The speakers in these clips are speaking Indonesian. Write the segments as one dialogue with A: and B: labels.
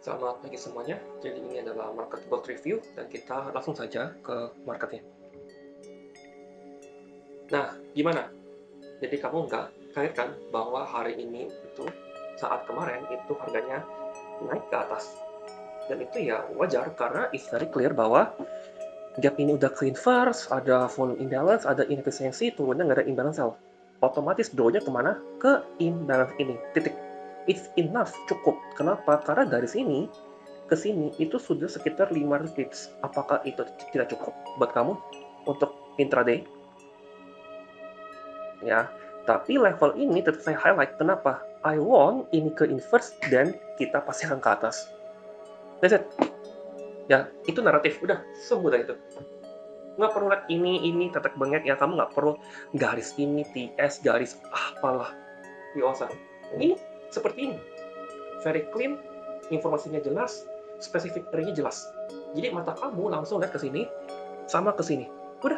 A: Selamat pagi semuanya. Jadi ini adalah market board review dan kita langsung saja ke marketnya. Nah, gimana? Jadi kamu nggak kaget kan bahwa hari ini itu saat kemarin itu harganya naik ke atas. Dan itu ya wajar karena it's very clear bahwa gap ini udah ke inverse, ada volume imbalance, ada inefisiensi, turunnya nggak ada imbalance sell. Otomatis draw-nya kemana? Ke imbalance ini, titik. It's enough, cukup. Kenapa? Karena dari sini ke sini itu sudah sekitar 500 pips. Apakah itu tidak cukup buat kamu untuk intraday? Ya, tapi level ini tetap saya highlight. Kenapa? I want ini ke inverse dan kita pasti akan ke atas. That's it. Ya, itu naratif. Udah, semudah itu. Nggak perlu lihat ini tetek bengek ya. Kamu nggak perlu garis ini, TS, garis apalah. Nggak usah. Ini seperti ini. Very clean, informasinya jelas, spesifik area-nya jelas. Jadi mata kamu langsung lihat ke sini, sama ke sini. Udah.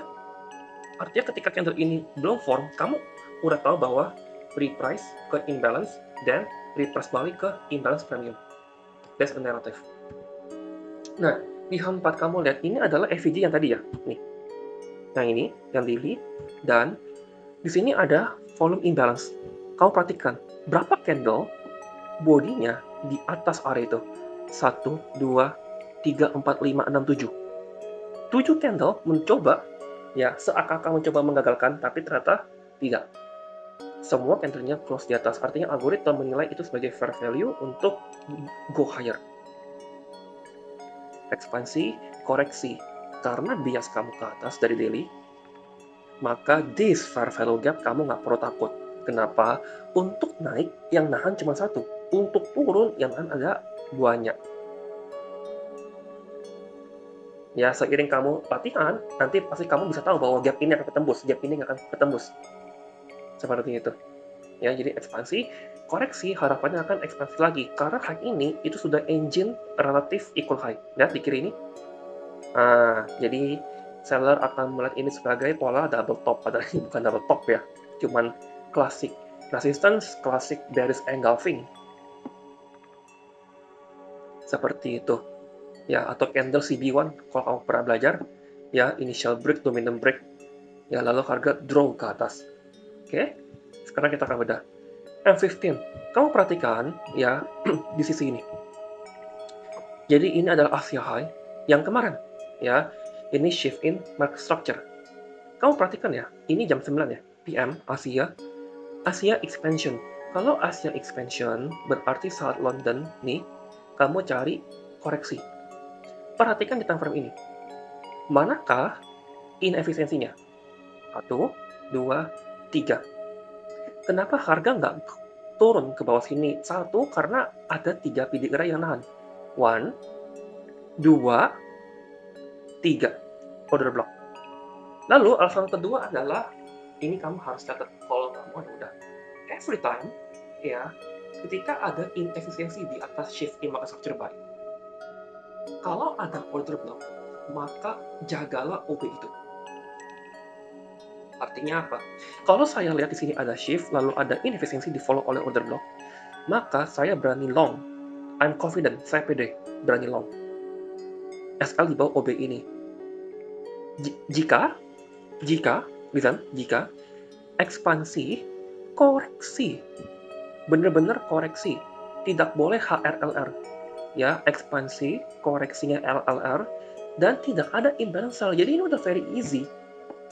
A: Artinya ketika candle ini belum form, kamu udah tahu bahwa reprice ke imbalance dan reprice balik ke imbalance premium. That's the narrative. Nah, di H4 kamu lihat ini adalah FVG yang tadi ya. Nih. Yang ini, yang daily, dan di sini ada volume imbalance. Kamu perhatikan, berapa candle bodinya di atas area itu? 1, 2, 3, 4, 5, 6, 7. 7 candle mencoba, ya seakan-akan mencoba menggagalkan, tapi ternyata tidak. Semua candlenya close di atas, artinya algoritma menilai itu sebagai fair value untuk go higher. Ekspansi, koreksi. Karena bias kamu ke atas dari daily, maka this fair value gap kamu nggak perlu takut. Kenapa? Untuk naik yang nahan cuma satu, untuk turun yang nahan ada banyak. Ya seiring kamu latihan, nanti pasti kamu bisa tahu bahwa gap ini akan ketembus, gap ini nggak akan ketembus. Seperti itu. Ya, jadi ekspansi, koreksi harapannya akan ekspansi lagi. Karena high ini itu sudah engine relatif equal high. Lihat di kiri ini. Nah, jadi seller akan melihat ini sebagai pola double top. Padahal ini bukan double top ya. Cuman klasik resistance, klasik bearish engulfing. Seperti itu. Ya, atau candle CB1 kalau kamu pernah belajar. Ya, initial break, dominant break. Ya, lalu harga draw ke atas. Oke, sekarang kita akan bedah. M15, kamu perhatikan ya di sisi ini. Jadi ini adalah Asia High yang kemarin ya. Ini shift in market structure. Kamu perhatikan ya, ini jam 9 ya, PM Asia. Asia expansion. Kalau Asia expansion berarti saat London nih, kamu cari koreksi. Perhatikan di time frame ini. Manakah inefisiensinya? 1, 2, 3. Kenapa harga nggak turun ke bawah sini? Satu, karena ada 3 PD area yang nahan. 1, 2, 3. Order block. Lalu alasan kedua adalah, ini kamu harus catat kalau kamu udah. Every time, ya, ketika ada inefisiensi di atas shift in market structure buy, kalau ada order block, maka jagalah OB itu. Artinya apa? Kalau saya lihat di sini ada shift, lalu ada inefisiensi di follow oleh order block, maka saya berani long. I'm confident, saya pede, berani long. SL di bawah OB ini. Jika ekspansi, koreksi, bener-bener koreksi, tidak boleh HRLR, ya ekspansi, koreksinya LLR, dan tidak ada imbalance sell. Jadi ini udah very easy.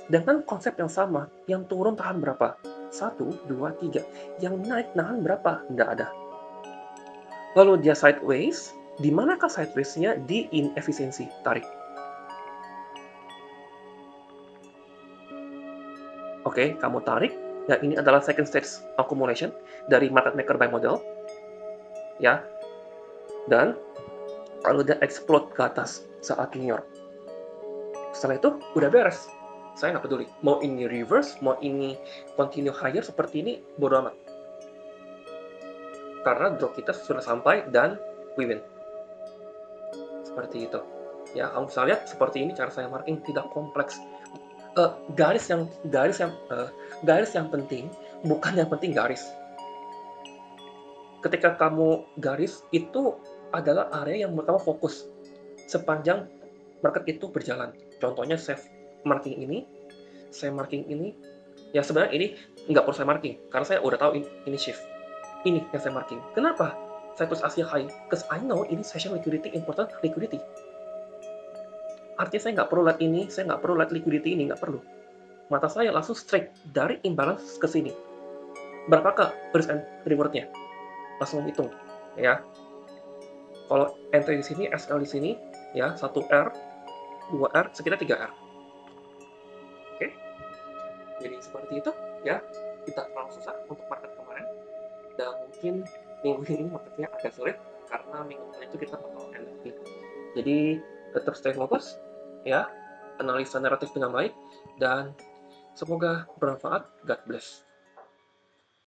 A: Dengan konsep yang sama, yang turun tahan berapa? 1, 2, 3. Yang naik nahan berapa? Nggak ada. Lalu dia sideways, di manakah sideways-nya? Di inefisiensi, tarik. Oke, kamu tarik. Ya, ini adalah second stage accumulation dari market maker buy model. Ya, dan lalu dia explode ke atas saat New York. Setelah itu, udah beres. Saya nggak peduli. Mau ini reverse, mau ini continue higher seperti ini, bodo amat. Karena drop kita sudah sampai dan we win. Seperti itu. Ya, kamu bisa lihat seperti ini cara saya marking, tidak kompleks. Garis yang penting, bukan yang penting garis. Ketika kamu garis itu adalah area yang pertama fokus sepanjang market itu berjalan. Contohnya saya marking ini, ya sebenarnya ini nggak perlu saya marking, karena saya udah tahu ini shift. Ini yang saya marking. Kenapa? Saya tulis Asia high, because I know ini session liquidity, important liquidity. Artinya saya nggak perlu lihat ini, saya nggak perlu lihat liquidity ini, nggak perlu. Mata saya langsung straight dari imbalance ke sini. Berapakah risk and reward-nya? Langsung hitung, ya. Kalau entry di sini, SL di sini, ya, 1R, 2R, sekitar 3R. Oke? Jadi seperti itu, ya. Kita terlalu susah untuk market kemarin, dan mungkin minggu ini marketnya agak sulit, karena minggu depan itu kita bakal NFP. Jadi, tetap stay fokus, ya. Analisa naratif dengan baik, dan semoga bermanfaat. God bless.